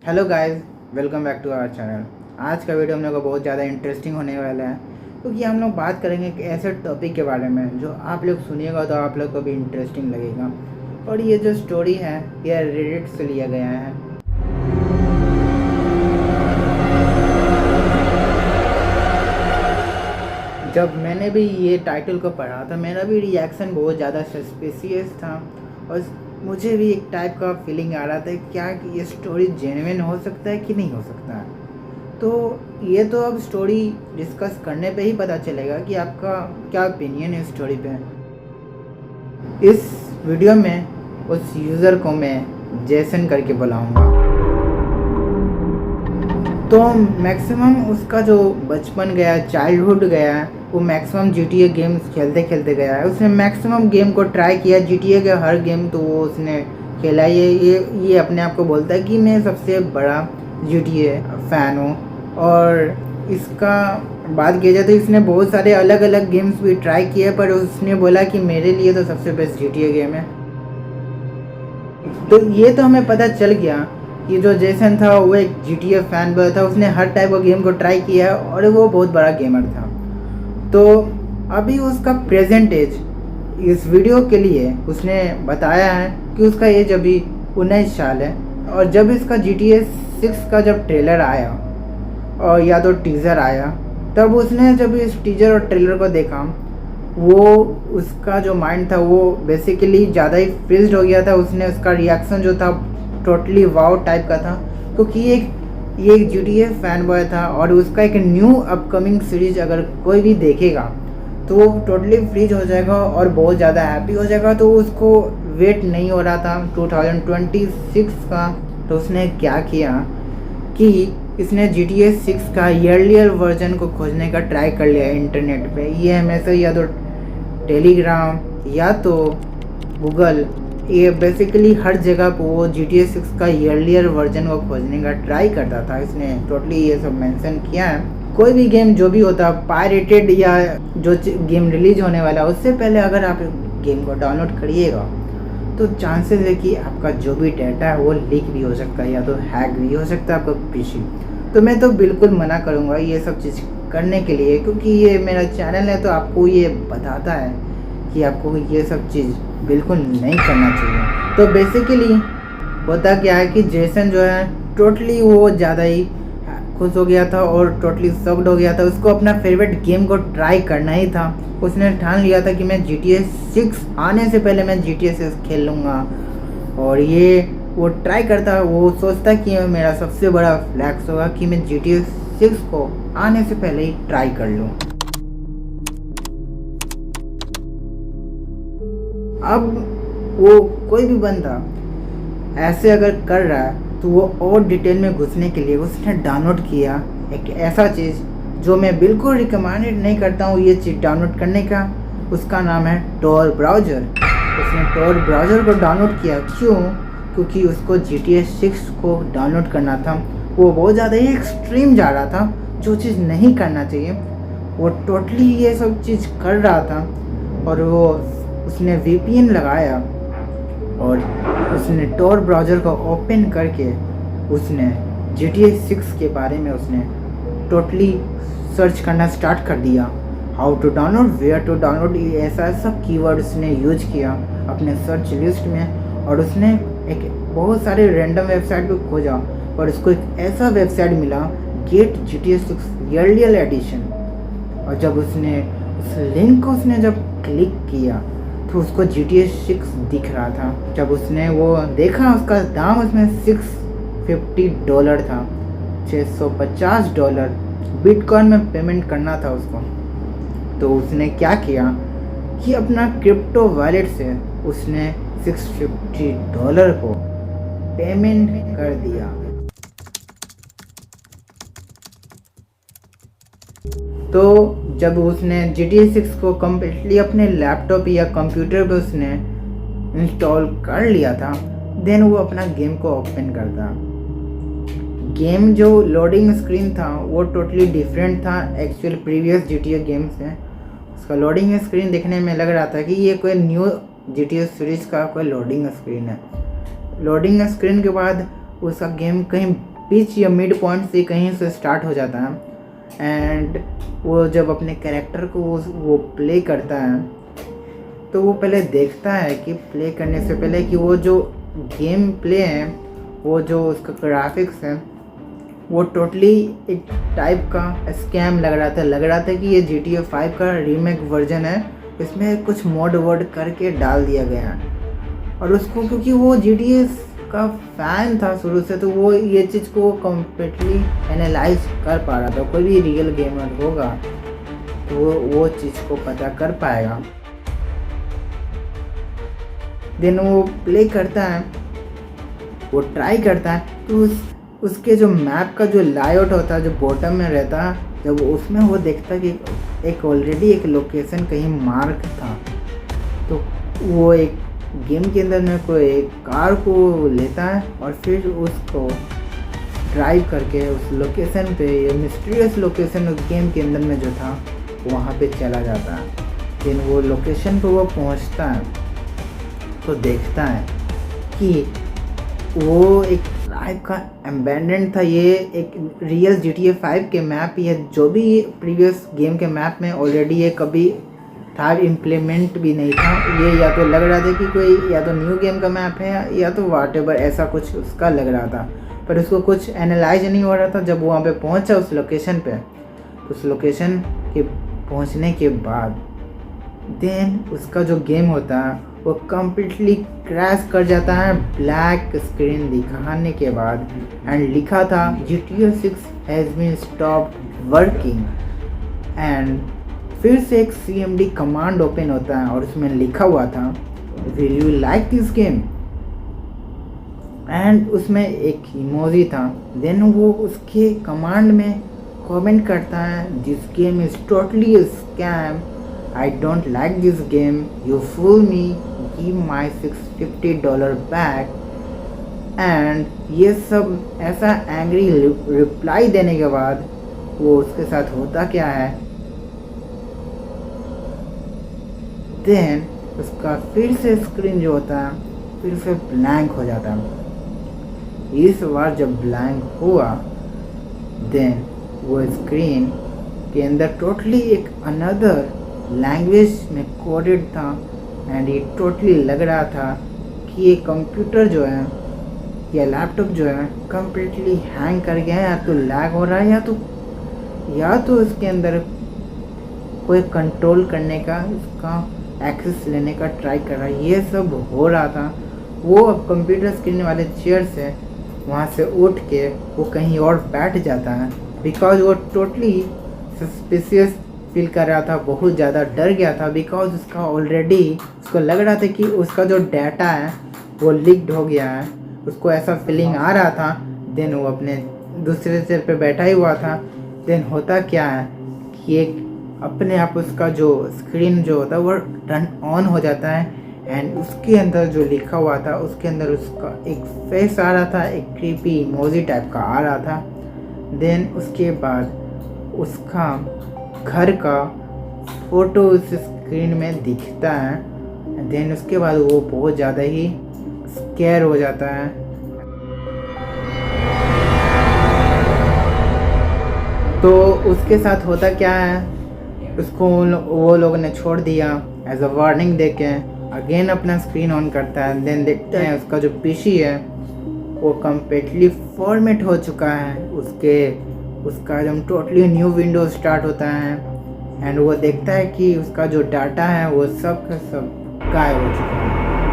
Hello guys, welcome back to our channel. आज का video हम लोग का बहुत ज़्यादा इंटरेस्टिंग होने वाला है क्योंकि हम लोग बात करेंगे एक ऐसे टॉपिक के बारे में जो आप लोग सुनिएगा तो आप लोग को भी इंटरेस्टिंग लगेगा। और ये जो स्टोरी है ये रेडिट से लिया गया है। जब मैंने भी ये टाइटल को पढ़ा था मेरा भी रिएक्शन बहुत ज़्यादा सस्पिशियस था और मुझे भी एक टाइप का फीलिंग आ रहा था क्या कि ये स्टोरी जेन्युइन हो सकता है कि नहीं हो सकता है। तो ये तो अब स्टोरी डिस्कस करने पे ही पता चलेगा कि आपका क्या ओपिनियन है स्टोरी पे। इस वीडियो में उस यूज़र को मैं जेसन करके बुलाऊंगा। तो मैक्सिमम उसका जो बचपन गया, चाइल्डहुड गया, वो मैक्सिमम GTA गेम्स खेलते खेलते गया है। उसने मैक्सिमम गेम को ट्राई किया, GTA के हर गेम तो वो उसने खेला। ये अपने आप को बोलता है कि मैं सबसे बड़ा GTA फ़ैन हूँ। और इसका बात किया जाए तो इसने बहुत सारे अलग अलग गेम्स भी ट्राई किए पर उसने बोला कि मेरे लिए तो सबसे बेस्ट GTA गेम है। तो ये तो हमें पता चल गया कि जो जेसन था वो एक GTA फैन बॉय था। उसने हर टाइप का गेम को ट्राई किया है और वो बहुत बड़ा गेमर था। तो अभी उसका प्रेजेंट एज इस वीडियो के लिए उसने बताया है कि उसका एज अभी 19 साल है। और जब इसका GTA 6 का जब ट्रेलर आया और या तो टीज़र आया तब उसने जब इस टीज़र और ट्रेलर को देखा वो उसका जो माइंड था वो बेसिकली ज़्यादा ही फ्रीज्ड हो गया था। उसने उसका रिएक्शन जो था टोटली वाव टाइप का था क्योंकि ये एक GTA फैन बॉय था और उसका एक न्यू अपकमिंग सीरीज अगर कोई भी देखेगा तो वो टोटली फ्रीज हो जाएगा और बहुत ज़्यादा हैप्पी हो जाएगा। तो उसको वेट नहीं हो रहा था 2026 का। तो उसने क्या किया कि इसने GTA 6 का ईयरलियर वर्जन को खोजने का ट्राई कर लिया इंटरनेट पे। ये हमेशा या तो टेलीग्राम या तो गूगल, ये बेसिकली हर जगह पे वो GTA 6 का ईयरलियर वर्जन को खोजने का ट्राई करता था। इसने टोटली ये सब मेंशन किया है। कोई भी गेम जो भी होता है पायरेटेड या जो गेम रिलीज होने वाला है उससे पहले अगर आप गेम को डाउनलोड करिएगा तो चांसेस है कि आपका जो भी डाटा है वो लीक भी हो सकता है या तो हैक भी हो सकता है आपका पीसी। तो मैं तो बिल्कुल मना करूँगा ये सब चीज़ करने के लिए क्योंकि ये मेरा चैनल है तो आपको ये बताता है कि आपको ये सब चीज़ बिल्कुल नहीं करना चाहिए। तो बेसिकली होता क्या है कि जेसन जो है टोटली वो ज़्यादा ही खुश हो गया था और टोटली शॉक्ड हो गया था। उसको अपना फेवरेट गेम को ट्राई करना ही था। उसने ठान लिया था कि मैं GTA 6 आने से पहले मैं GTA 6 खेल लूँगा। और ये वो ट्राई करता, वो सोचता कि मेरा सबसे बड़ा फ्लैक्स होगा कि मैं GTA 6 को आने से पहले ही ट्राई कर लूँ। अब वो कोई भी बंदा ऐसे अगर कर रहा है तो वो और डिटेल में घुसने के लिए उसने डाउनलोड किया एक ऐसा चीज़ जो मैं बिल्कुल रिकमेंडेड नहीं करता हूँ ये चीज़ डाउनलोड करने का। उसका नाम है टॉर ब्राउज़र। उसने टॉर ब्राउज़र को डाउनलोड किया। क्यों? क्योंकि उसको GTA 6 को डाउनलोड करना था। वो बहुत ज़्यादा ही एक्सट्रीम जा रहा था, जो चीज़ नहीं करना चाहिए। वो टोटली ये सब चीज़ कर रहा था और वो उसने VPN लगाया और उसने टॉर ब्राउज़र को ओपन करके उसने GTA 6 के बारे में उसने टोटली सर्च करना स्टार्ट कर दिया। How to download, where to download, ऐसा सब कीवर्ड उसने यूज किया अपने सर्च लिस्ट में। और उसने एक बहुत सारे रैंडम वेबसाइट को खोजा और उसको एक ऐसा वेबसाइट मिला गेट GTA 6 ईयरलियर एडिशन। और जब उसने उस लिंक को उसने जब क्लिक किया तो उसको GTA 6 दिख रहा था। जब उसने वो देखा उसका दाम उसमें $650 था, $650 बिटकॉइन में पेमेंट करना था उसको। तो उसने क्या किया कि अपना क्रिप्टो वॉलेट से उसने $650 को पेमेंट कर दिया। तो जब उसने GTA 6 को कम्प्लीटली अपने लैपटॉप या कंप्यूटर पे उसने इंस्टॉल कर लिया था देन वो अपना गेम को ओपन करता। गेम जो लोडिंग स्क्रीन था वो टोटली डिफरेंट था एक्चुअल प्रीवियस GTA गेम से। उसका लोडिंग स्क्रीन देखने में लग रहा था कि ये कोई न्यू GTA सीरीज़ का कोई लोडिंग स्क्रीन है। लोडिंग स्क्रीन के बाद उसका गेम कहीं बीच या मिड पॉइंट से कहीं से स्टार्ट हो जाता है। एंड वो जब अपने कैरेक्टर को वो प्ले करता है तो वो पहले देखता है कि प्ले करने से पहले कि वो जो गेम प्ले है, वो जो उसका ग्राफिक्स है, वो टोटली एक टाइप का स्कैम लग रहा था कि ये GTA 5 का रीमेक वर्जन है, इसमें कुछ मॉड वर्ड करके डाल दिया गया है। और उसको क्योंकि वो GTA का फ़ैन था शुरू से, तो वो ये चीज़ को कम्प्लीटली एनालाइज कर पा रहा था। कोई भी रियल गेमर होगा तो वो चीज़ को पता कर पाएगा। देन वो प्ले करता है, वो ट्राई करता है, तो उसके जो मैप का जो लेआउट होता है, जो बॉटम में रहता है, जब उसमें वो देखता है कि एक ऑलरेडी एक लोकेशन कहीं मार्क था, तो वो एक गेम के अंदर में कोई एक कार को लेता है और फिर उसको ड्राइव करके उस लोकेशन पे, ये मिस्टीरियस लोकेशन उस गेम के अंदर में जो था वहाँ पे चला जाता है। फिर वो लोकेशन पे वो पहुँचता है तो देखता है कि वो एक टाइप का एम्बेंडेंट था। ये एक रियल GTA 5 के मैप, ये जो भी प्रीवियस गेम के मैप में ऑलरेडी ये कभी था, इम्प्लीमेंट भी नहीं था। ये या तो लग रहा था कि कोई या तो न्यू गेम का मैप है या तो व्हाटएवर ऐसा कुछ उसका लग रहा था, पर उसको कुछ एनालाइज नहीं हो रहा था। जब वहाँ पे पहुँचा उस लोकेशन पे, उस लोकेशन के पहुँचने के बाद देन उसका जो गेम होता है वो कम्प्लीटली क्रैश कर जाता है ब्लैक स्क्रीन दिखाने के बाद। एंड लिखा था GTA 6 has been stopped working. And फिर से एक CMD कमांड ओपन होता है और उसमें लिखा हुआ था will you like this game, and उसमें एक इमोजी था। देन वो उसके कमांड में कमेंट करता है this game is totally a scam, I don't like this game, you fool me, give my $650 back। And ये सब ऐसा एंग्री रिप्लाई देने के बाद वो उसके साथ होता क्या है, देन उसका फिर से स्क्रीन जो होता है फिर से ब्लैंक हो जाता है। इस बार जब ब्लैंक हुआ देन वो स्क्रीन के अंदर टोटली एक अनदर लैंग्वेज में कोडेड था। एंड ये टोटली लग रहा था कि ये कंप्यूटर जो है या लैपटॉप जो है कम्प्लीटली हैंग कर गया है, या तो लैग हो रहा है या तो इसके अंदर कोई कंट्रोल करने का, इसका एक्सेस लेने का ट्राई कर रहा है। ये सब हो रहा था। वो अब कंप्यूटर स्क्रीन वाले चेयर से वहाँ से उठ के वो कहीं और बैठ जाता है, बिकॉज वो टोटली सस्पिशियस फील कर रहा था, बहुत ज़्यादा डर गया था। बिकॉज उसका ऑलरेडी उसको लग रहा था कि उसका जो डाटा है वो लीक्ड हो गया है, उसको ऐसा फीलिंग आ रहा था। देन वो अपने दूसरे चेयर पे बैठा ही हुआ था। देन होता क्या है कि एक अपने आप उसका जो स्क्रीन जो होता है वो टर्न ऑन हो जाता है। एंड उसके अंदर जो लिखा हुआ था उसके अंदर उसका एक फेस आ रहा था, एक क्रीपी इमोजी टाइप का आ रहा था। देन उसके बाद उसका घर का फोटो उस स्क्रीन में दिखता है। देन उसके बाद वो बहुत ज़्यादा ही स्केयर हो जाता है। तो उसके साथ होता क्या है, उसको वो लोगों ने छोड़ दिया एज अ वार्निंग देके। अगेन अपना स्क्रीन ऑन करता है। देन देखते हैं उसका जो पीसी है वो कम्प्लीटली फॉर्मेट हो चुका है। उसका एकदम टोटली न्यू विंडो स्टार्ट होता है। एंड वो देखता है कि उसका जो डाटा है वो सब का सब गायब हो चुका है।